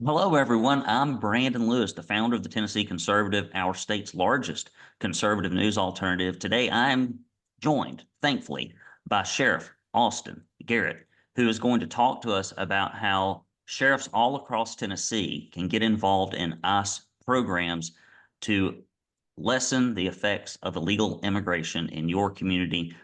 Hello, everyone. I'm Brandon Lewis, the founder of the Tennessee Conservative, our state's largest conservative news alternative. Today, I'm joined, thankfully, by Sheriff Austin Garrett, who is going to talk to us about how sheriffs all across Tennessee can get involved in ICE programs to lessen the effects of illegal immigration in your community.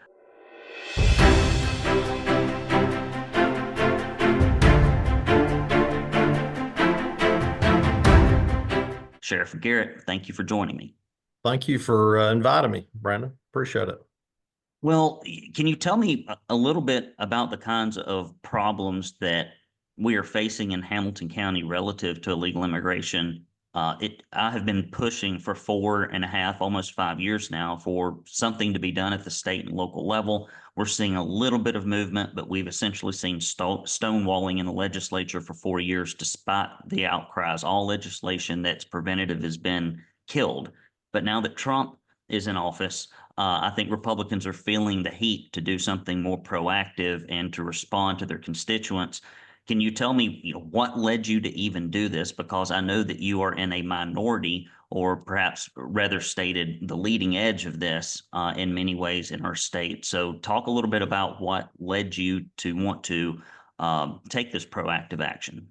Sheriff Garrett, thank you for joining me. Thank you for inviting me, Brandon. Appreciate it. Well, can you tell me a little bit about the kinds of problems that we are facing in Hamilton County relative to illegal immigration? I have been pushing for 4.5, almost 5 years now for something to be done at the state and local level. We're seeing a little bit of movement, but we've essentially seen stonewalling in the legislature for 4 years, despite the outcries. All legislation that's preventative has been killed. But now that Trump is in office, I think Republicans are feeling the heat to do something more proactive and to respond to their constituents. Can you tell me, what led you to even do this? Because I know that you are in a minority, or perhaps rather stated, the leading edge of this in many ways in our state. So talk a little bit about what led you to want to take this proactive action.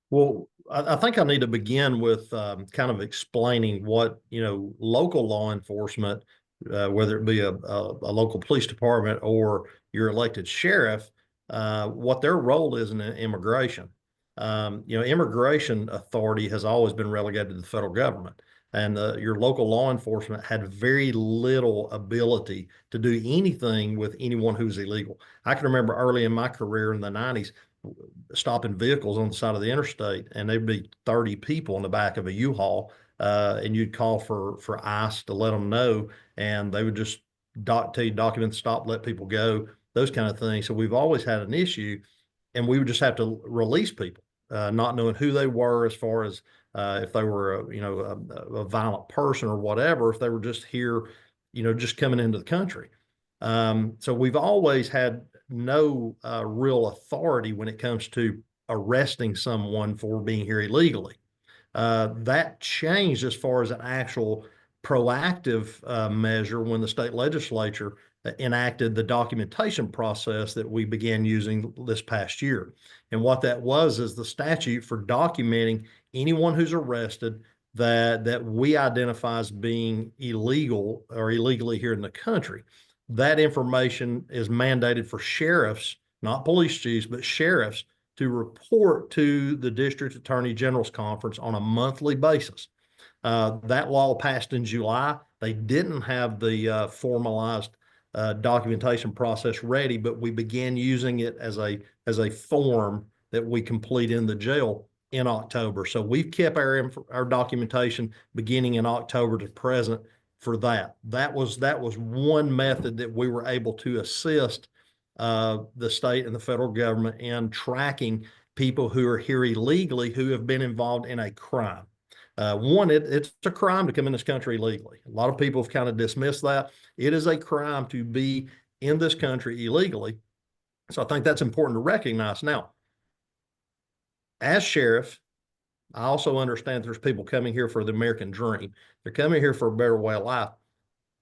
Well, I think I need to begin with kind of explaining what, local law enforcement, whether it be a local police department or your elected sheriff, what their role is in immigration. Immigration authority has always been relegated to the federal government, and your local law enforcement had very little ability to do anything with anyone who's illegal. I can remember early in my career in the 90s, stopping vehicles on the side of the interstate, and there'd be 30 people in the back of a U-Haul, and you'd call for ICE to let them know, and they would just tell you document stop, let people go, those kind of things. So we've always had an issue, and we would just have to release people, not knowing who they were, as far as if they were a violent person or whatever, if they were just here, just coming into the country. So we've always had no real authority when it comes to arresting someone for being here illegally. That changed as far as an actual proactive measure when the state legislature enacted the documentation process that we began using this past year. And what that was is the statute for documenting anyone who's arrested that we identify as being illegal or illegally here in the country. That information is mandated for sheriffs, not police chiefs, but sheriffs, to report to the District Attorney General's Conference on a monthly basis. That law passed in July. They didn't have the formalized documentation process ready, but we began using it as a form that we complete in the jail in October. So we've kept our documentation beginning in October to present for that. That was one method that we were able to assist the state and the federal government in tracking people who are here illegally who have been involved in a crime. It's a crime to come in this country illegally. A lot of people have kind of dismissed that. It is a crime to be in this country illegally. So I think that's important to recognize. Now, as sheriff, I also understand there's people coming here for the American dream. They're coming here for a better way of life.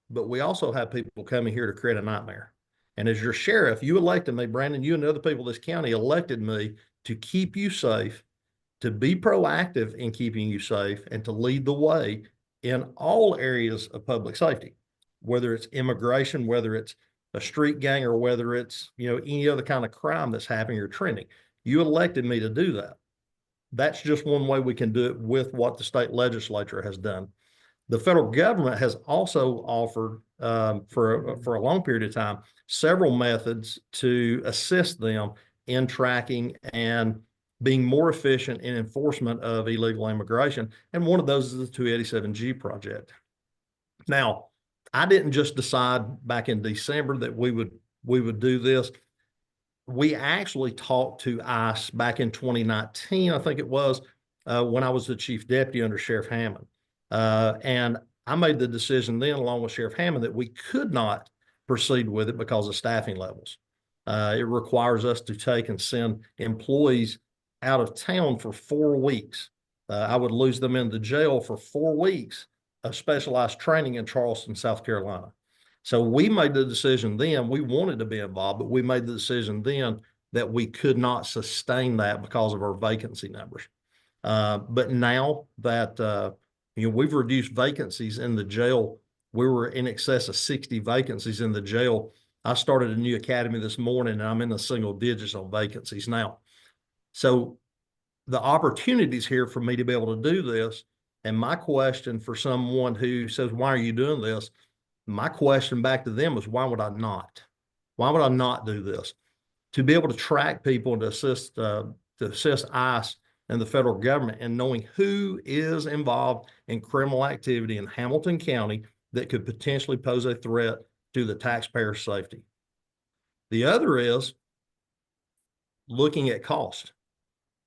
But we also have people coming here to create a nightmare. And as your sheriff, you elected me, Brandon, you and the other people in this county elected me to keep you safe, to be proactive in keeping you safe, and to lead the way in all areas of public safety, whether it's immigration, whether it's a street gang, or whether it's, any other kind of crime that's happening or trending. You elected me to do that. That's just one way we can do it with what the state legislature has done. The federal government has also offered for a long period of time several methods to assist them in tracking and being more efficient in enforcement of illegal immigration. And one of those is the 287G project. Now, I didn't just decide back in December that we would do this. We actually talked to ICE back in 2019, I think it was, when I was the chief deputy under Sheriff Hammond. And I made the decision then, along with Sheriff Hammond, that we could not proceed with it because of staffing levels. It requires us to take and send employees out of town for 4 weeks. I would lose them in the jail for 4 weeks of specialized training in Charleston, South Carolina. So we made the decision then, we wanted to be involved, but we made the decision then that we could not sustain that because of our vacancy numbers. But now that, we've reduced vacancies in the jail, we were in excess of 60 vacancies in the jail. I started a new academy this morning and I'm in the single digits on vacancies now. So the opportunities here for me to be able to do this. And my question for someone who says, why are you doing this? My question back to them is, why would I not? Why would I not do this? To be able to track people and to assist ICE and the federal government in knowing who is involved in criminal activity in Hamilton County that could potentially pose a threat to the taxpayer's safety. The other is looking at cost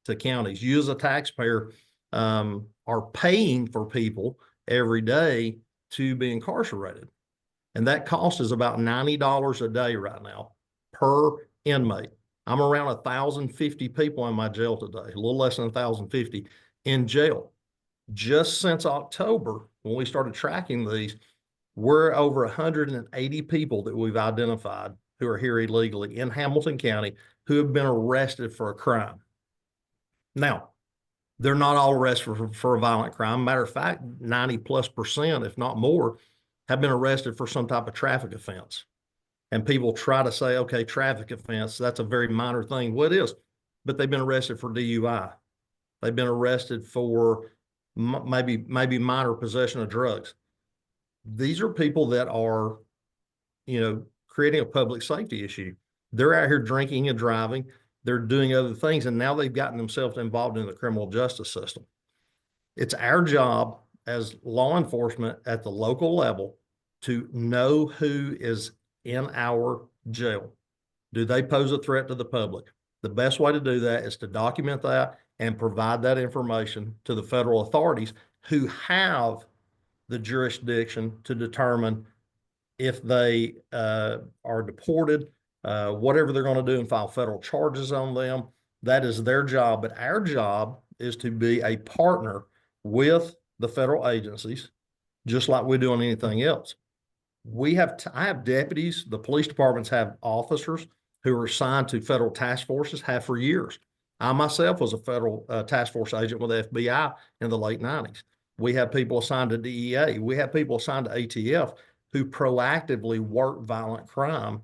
to counties. You as a taxpayer are paying for people every day to be incarcerated. And that cost is about $90 a day right now per inmate. I'm around 1,050 people in my jail today, a little less than 1,050 in jail. Just since October, when we started tracking these, we're over 180 people that we've identified who are here illegally in Hamilton County who have been arrested for a crime. Now, they're not all arrested for a violent crime. Matter of fact, 90+%, if not more, have been arrested for some type of traffic offense. And people try to say, okay, traffic offense, that's a very minor thing. Well, it is, but they've been arrested for DUI. They've been arrested for maybe minor possession of drugs. These are people that are, creating a public safety issue. They're out here drinking and driving. They're doing other things, and now they've gotten themselves involved in the criminal justice system. It's our job as law enforcement at the local level to know who is in our jail. Do they pose a threat to the public? The best way to do that is to document that and provide that information to the federal authorities who have the jurisdiction to determine if they are deported, whatever they're going to do, and file federal charges on them. That is their job. But our job is to be a partner with the federal agencies, just like we do on anything else. I have deputies. The police departments have officers who are assigned to federal task forces, have for years. I myself was a federal task force agent with the FBI in the late 90s. We have people assigned to DEA. We have people assigned to ATF who proactively work violent crime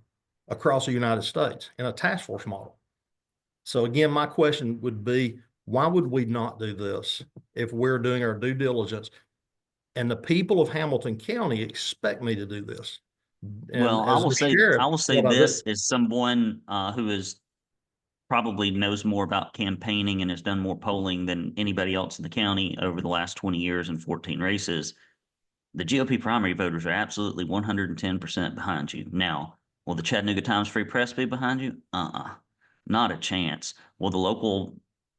across the United States in a task force model. So again, my question would be, why would we not do this if we're doing our due diligence? And the people of Hamilton County expect me to do this. And Well, as the sheriff, I will say what I do. this as someone who is probably knows more about campaigning and has done more polling than anybody else in the county over the last 20 years and 14 races. The GOP primary voters are absolutely 110% behind you. Now, will the Chattanooga Times Free Press be behind you? Not a chance. Will the local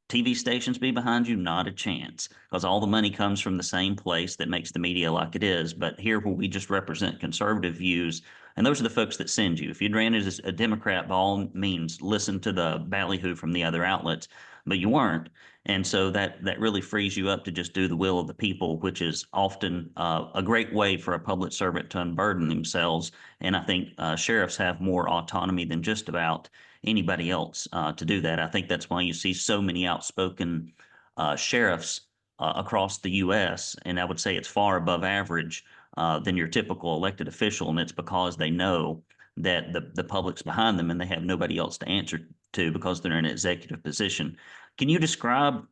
TV stations be behind you? Not a chance, because all the money comes from the same place that makes the media like it is. But here, where we just represent conservative views, and those are the folks that send you. If you'd ran as a Democrat, by all means, listen to the ballyhoo from the other outlets, but you weren't. And so that really frees you up to just do the will of the people, which is often a great way for a public servant to unburden themselves. And I think sheriffs have more autonomy than just about anybody else to do that. I think that's why you see so many outspoken sheriffs across the U.S., and I would say it's far above average than your typical elected official, and it's because they know that the public's behind them and they have nobody else to answer to because they're in an executive position. Can you describe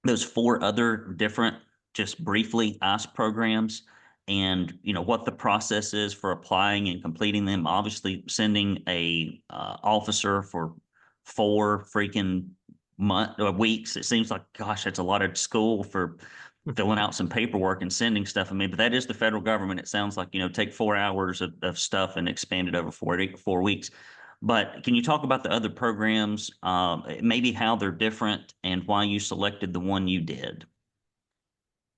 those 4 other different, just briefly, ICE programs and what the process is for applying and completing them? Obviously, sending a officer for 4 freaking weeks. It seems like, gosh, that's a lot of school for filling out some paperwork and sending stuff. I mean, but that is the federal government. It sounds like, take 4 hours of stuff and expand it over 4 weeks. But can you talk about the other programs, maybe how they're different and why you selected the one you did?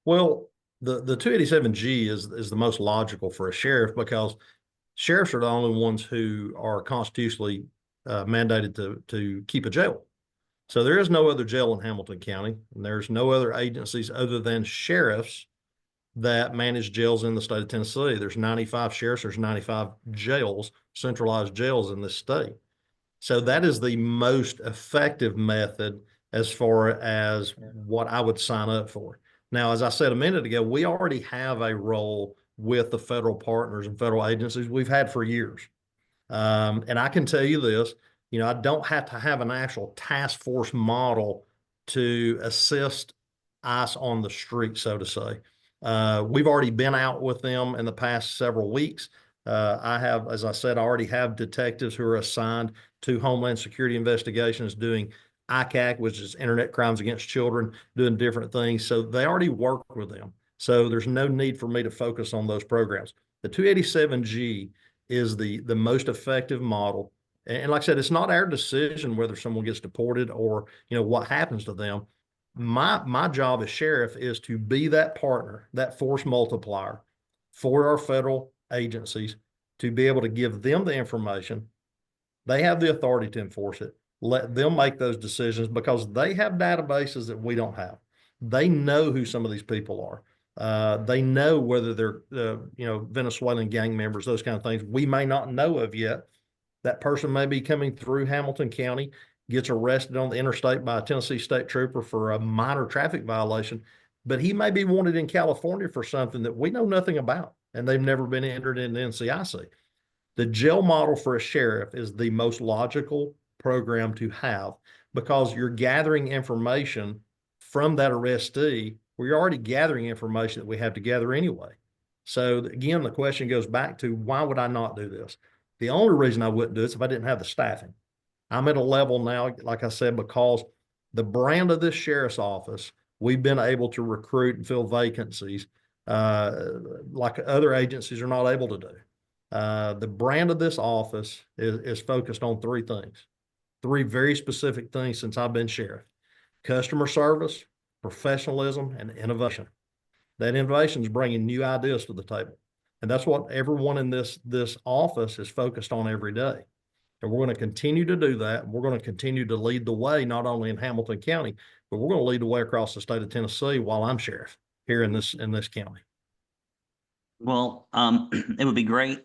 Well, the 287G is the most logical for a sheriff because sheriffs are the only ones who are constitutionally mandated to keep a jail. So there is no other jail in Hamilton County, and there's no other agencies other than sheriffs that manage jails in the state of Tennessee. There's 95 sheriffs, there's 95 jails, centralized jails in this state. So that is the most effective method as far as what I would sign up for. Now, as I said a minute ago, we already have a role with the federal partners and federal agencies we've had for years. And I can tell you this, I don't have to have an actual task force model to assist ICE on the street, so to say. We've already been out with them in the past several weeks. I have, as I said, I already have detectives who are assigned to Homeland Security investigations doing ICAC, which is Internet Crimes Against Children, doing different things. So they already work with them. So there's no need for me to focus on those programs. The 287G is the most effective model. And like I said, it's not our decision whether someone gets deported or, what happens to them. My job as sheriff is to be that partner, that force multiplier for our federal agencies to be able to give them the information. They have the authority to enforce it. Let them make those decisions because they have databases that we don't have. They know who some of these people are. They know whether they're, Venezuelan gang members, those kind of things we may not know of yet. That person may be coming through Hamilton County, gets arrested on the interstate by a Tennessee state trooper for a minor traffic violation, but he may be wanted in California for something that we know nothing about, and they've never been entered into NCIC. The jail model for a sheriff is the most logical program to have because you're gathering information from that arrestee. We're already gathering information that we have to gather anyway. So again, the question goes back to why would I not do this? The only reason I wouldn't do it is if I didn't have the staffing. I'm at a level now, like I said, because the brand of this sheriff's office, we've been able to recruit and fill vacancies like other agencies are not able to do. The brand of this office is focused on three things, three very specific things since I've been sheriff: customer service, professionalism, and innovation. That innovation is bringing new ideas to the table. And that's what everyone in this office is focused on every day. And we're going to continue to do that. We're going to continue to lead the way, not only in Hamilton County, but we're going to lead the way across the state of Tennessee while I'm sheriff here in this county. Well, it would be great.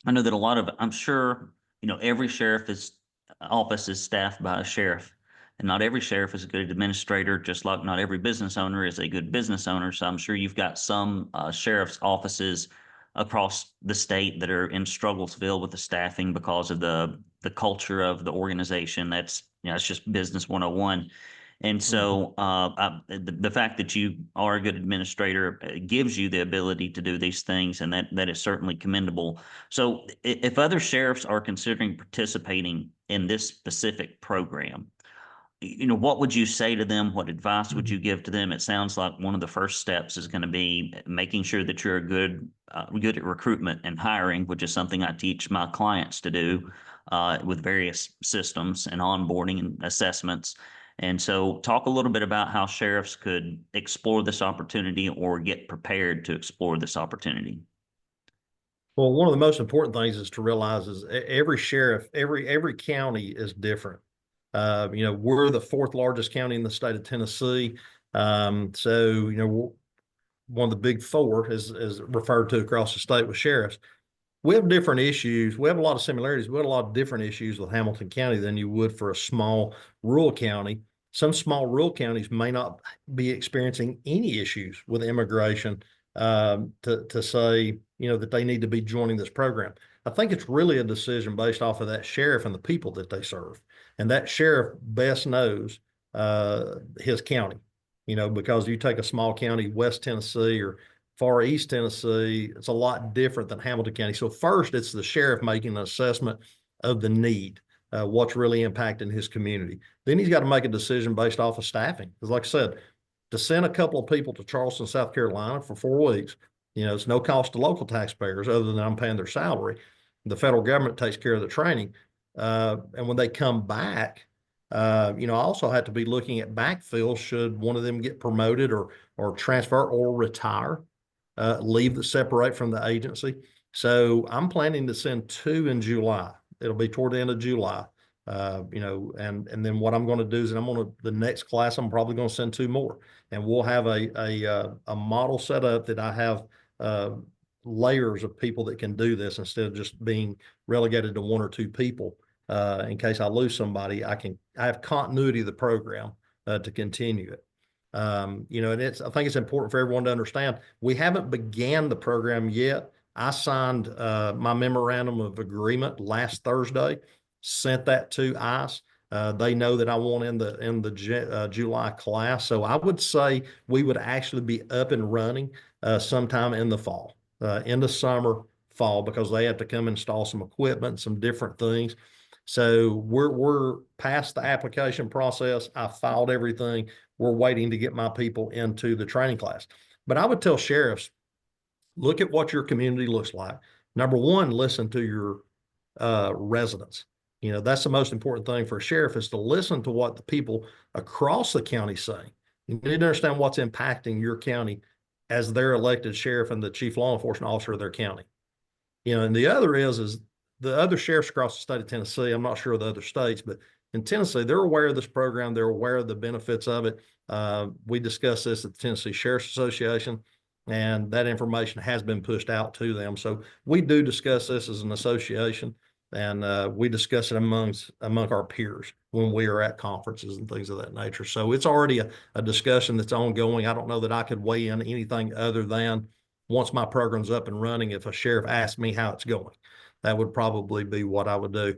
I know that I'm sure, every office is staffed by a sheriff, and not every sheriff is a good administrator, just like not every business owner is a good business owner. So I'm sure you've got some sheriff's offices across the state that are in Strugglesville with the staffing because of the culture of the organization. That's, it's just business 101. And so the fact that you are a good administrator gives you the ability to do these things, and that is certainly commendable. So if other sheriffs are considering participating in this specific program, what would you say to them? What advice would you give to them? It sounds like one of the first steps is going to be making sure that you're good at recruitment and hiring, which is something I teach my clients to do with various systems and onboarding and assessments. And so talk a little bit about how sheriffs could explore this opportunity or get prepared to explore this opportunity. Well, one of the most important things is to realize is every sheriff, every county is different. We're the fourth largest county in the state of Tennessee. So, one of the big four is referred to across the state with sheriffs. We have different issues. We have a lot of similarities. We have a lot of different issues with Hamilton County than you would for a small rural county. Some small rural counties may not be experiencing any issues with immigration to say, that they need to be joining this program. I think it's really a decision based off of that sheriff and the people that they serve. And that sheriff best knows his county, because you take a small county, West Tennessee or Far East Tennessee, it's a lot different than Hamilton County. So first, it's the sheriff making an assessment of the need, what's really impacting his community. Then he's got to make a decision based off of staffing. Because like I said, to send a couple of people to Charleston, South Carolina for 4 weeks, it's no cost to local taxpayers other than I'm paying their salary. The federal government takes care of the training. And when they come back, I also have to be looking at backfill should one of them get promoted or transfer or retire. Leave that separate from the agency. So I'm planning to send 2 in July. It'll be toward the end of July. And then what I'm going to do is the next class, I'm probably going to send 2 more, and we'll have a model set up that I have, layers of people that can do this instead of just being relegated to 1 or 2 people. In case I lose somebody, I have continuity of the program, to continue it. And I think it's important for everyone to understand, we haven't began the program yet. I signed, my memorandum of agreement last Thursday, sent that to ICE. They know that I want in the July class. So I would say we would actually be up and running, sometime in the fall, in the summer, fall, because they have to come install some equipment, some different things. So we're past the application process. I filed everything. We're waiting to get my people into the training class. But I would tell sheriffs, look at what your community looks like. Number one, listen to your, residents. That's the most important thing for a sheriff, is to listen to what the people across the county say. You need to understand what's impacting your county as their elected sheriff and the chief law enforcement officer of their county. And the other is the other sheriffs across the state of Tennessee. I'm not sure of the other states, but in Tennessee, they're aware of this program. They're aware of the benefits of it. We discussed this at the Tennessee Sheriff's Association, and that information has been pushed out to them. So we do discuss this as an association, and we discuss it among our peers when we are at conferences and things of that nature. So it's already a discussion that's ongoing. I don't know that I could weigh in anything other than, once my program's up and running, if a sheriff asks me how it's going, that would probably be what I would do.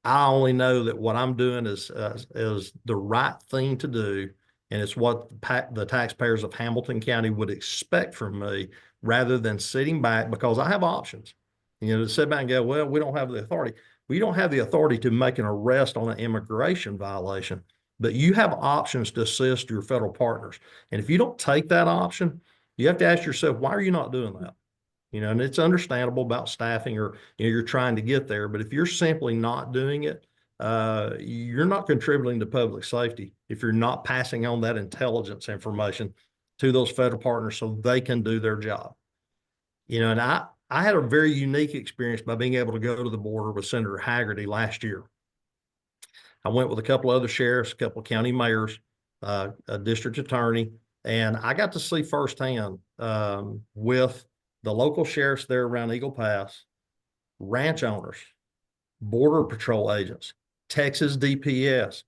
I only know that what I'm doing is the right thing to do, and it's what the taxpayers of Hamilton County would expect from me, rather than sitting back, because I have options. To sit back and go, well, we don't have the authority. We don't have the authority to make an arrest on an immigration violation, but you have options to assist your federal partners. And if you don't take that option, you have to ask yourself, why are you not doing that? And it's understandable about staffing, or, you're trying to get there, but if you're simply not doing it, you're not contributing to public safety if you're not passing on that intelligence information to those federal partners so they can do their job. And I had a very unique experience by being able to go to the border with Senator Haggerty last year. I went with a couple of other sheriffs, a couple of county mayors, a district attorney, and I got to see firsthand, with the local sheriffs there around Eagle Pass, ranch owners, border patrol agents, Texas DPS,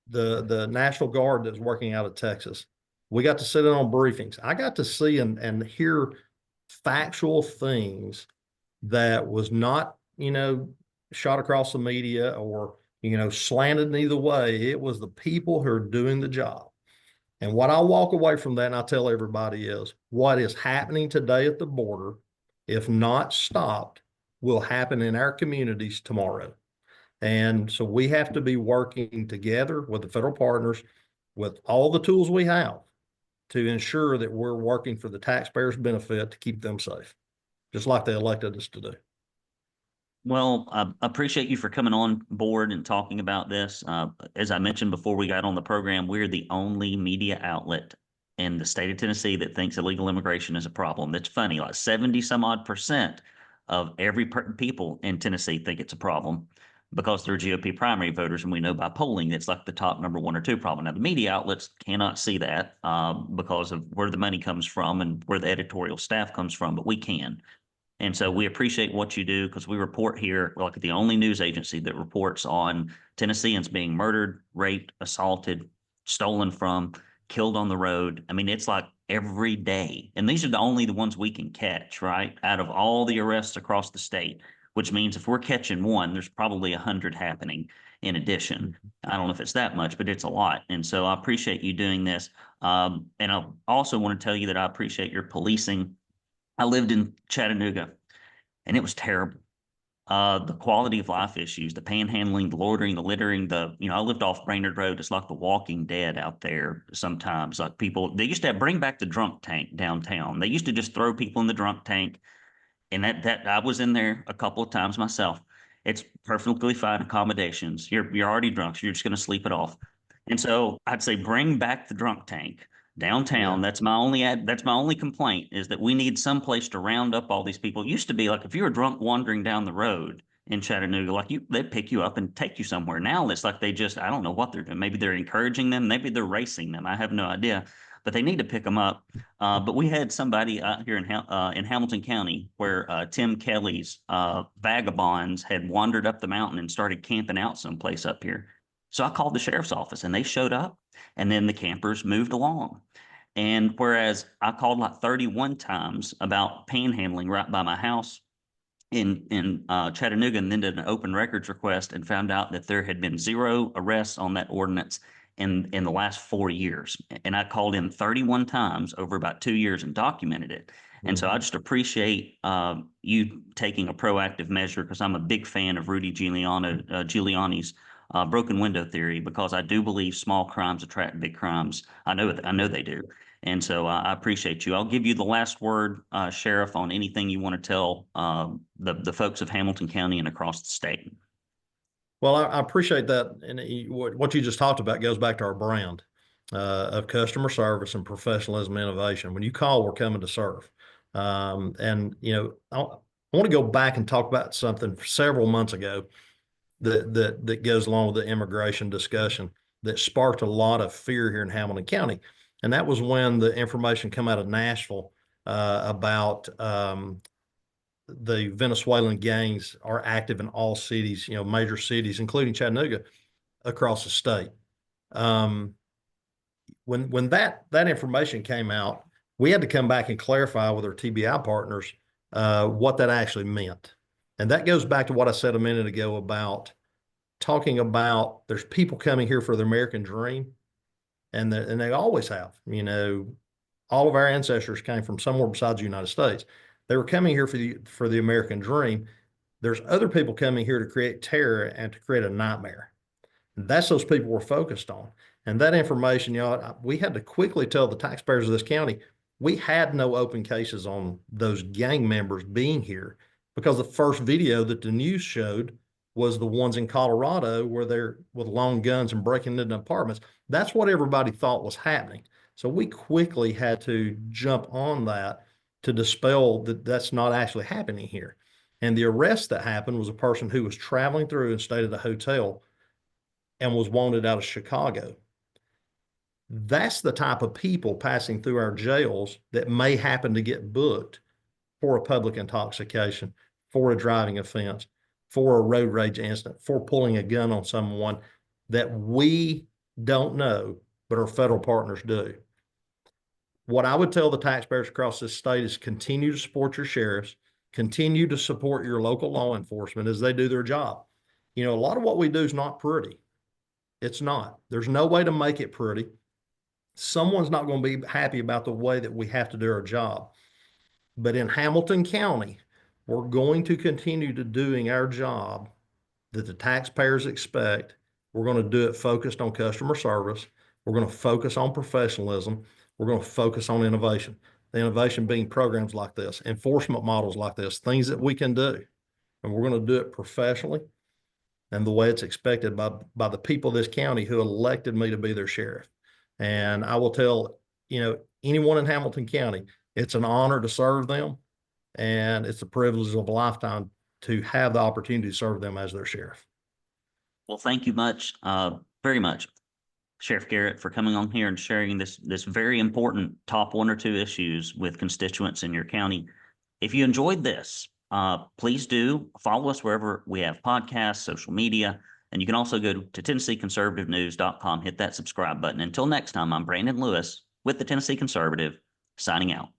the National Guard that's working out of Texas. We got to sit in on briefings. I got to see and hear factual things that was not, shot across the media or, slanted in either way. It was the people who are doing the job. And what I walk away from that, and I tell everybody, is what is happening today at the border, if not stopped, will happen in our communities tomorrow. And so we have to be working together with the federal partners, with all the tools we have, to ensure that we're working for the taxpayers' benefit to keep them safe, just like they elected us to do. Well, I appreciate you for coming on board and talking about this. As I mentioned before we got on the program, we're the only media outlet in the state of Tennessee that thinks illegal immigration is a problem. That's funny, like 70 some odd percent of people in Tennessee think it's a problem, because they're GOP primary voters, and we know by polling it's like the top number 1 or 2 problem. Now, the media outlets cannot see that, because of where the money comes from and where the editorial staff comes from, but we can. And so we appreciate what you do, because we report here, like the only news agency that reports on Tennesseans being murdered, raped, assaulted, stolen from, killed on the road. I mean, it's like every day. And these are the ones we can catch, right? Out of all the arrests across the state, which means if we're catching one, there's probably 100 happening in addition. I don't know if it's that much, but it's a lot. And so I appreciate you doing this. And I also want to tell you that I appreciate your policing. I lived in Chattanooga, and it was terrible. The quality of life issues, the panhandling, the loitering, the littering, I lived off Brainerd Road. It's like the Walking Dead out there sometimes. Like they used to bring back the drunk tank downtown. They used to just throw people in the drunk tank. And that I was in there a couple of times myself. It's perfectly fine accommodations. You're already drunk, so you're just going to sleep it off. And so I'd say bring back the drunk tank downtown. Yeah. That's my only complaint, is that we need some place to round up all these people. It used to be like, if you were drunk wandering down the road, in Chattanooga, like they pick you up and take you somewhere. Now it's like they just, I don't know what they're doing. Maybe they're encouraging them. Maybe they're racing them. I have no idea, but they need to pick them up. But we had somebody out here in Hamilton County where Tim Kelly's vagabonds had wandered up the mountain and started camping out someplace up here. So I called the sheriff's office and they showed up, and then the campers moved along. And whereas I called like 31 times about panhandling right by my house in Chattanooga, and then did an open records request and found out that there had been 0 arrests on that ordinance in the last 4 years. And I called in 31 times over about 2 years and documented it. And so I just appreciate you taking a proactive measure, because I'm a big fan of Rudy Giuliani's broken window theory, because I do believe small crimes attract big crimes. I know they do. And so I appreciate you. I'll give you the last word, Sheriff, on anything you want to tell the folks of Hamilton County and across the state. Well, I appreciate that. And what you just talked about goes back to our brand of customer service and professionalism, innovation. When you call, we're coming to serve. And, I want to go back and talk about something several months ago that goes along with the immigration discussion that sparked a lot of fear here in Hamilton County. And that was when the information come out of Nashville about the Venezuelan gangs are active in all cities, major cities, including Chattanooga, across the state. When that information came out, we had to come back and clarify with our TBI partners what that actually meant. And that goes back to what I said a minute ago about talking about there's people coming here for the American dream, and they always have. All of our ancestors came from somewhere besides the United States. They were coming here for the American dream. There's other people coming here to create terror and to create a nightmare. That's those people we're focused on. And that information, we had to quickly tell the taxpayers of this county, we had no open cases on those gang members being here, because the first video that the news showed was the ones in Colorado where they're with long guns and breaking into apartments. That's what everybody thought was happening. So we quickly had to jump on that to dispel that that's not actually happening here. And the arrest that happened was a person who was traveling through and stayed at a hotel and was wanted out of Chicago. That's the type of people passing through our jails that may happen to get booked for a public intoxication, for a driving offense, for a road rage incident, for pulling a gun on someone that we don't know, but our federal partners do. What I would tell the taxpayers across this state is continue to support your sheriffs, continue to support your local law enforcement as they do their job. A lot of what we do is not pretty. It's not. There's no way to make it pretty. Someone's not going to be happy about the way that we have to do our job. But in Hamilton County, we're going to continue to doing our job that the taxpayers expect. We're going to do it focused on customer service. We're going to focus on professionalism. We're going to focus on innovation. The innovation being programs like this, enforcement models like this, things that we can do. And we're going to do it professionally and the way it's expected by the people of this county who elected me to be their sheriff. And I will tell, anyone in Hamilton County, it's an honor to serve them. And it's a privilege of a lifetime to have the opportunity to serve them as their sheriff. Well, thank you very much, Sheriff Garrett, for coming on here and sharing this very important top 1 or 2 issues with constituents in your county. If you enjoyed this, please do follow us wherever we have podcasts, social media, and you can also go to TennesseeConservativeNews.com, hit that subscribe button. Until next time, I'm Brandon Lewis with the Tennessee Conservative, signing out.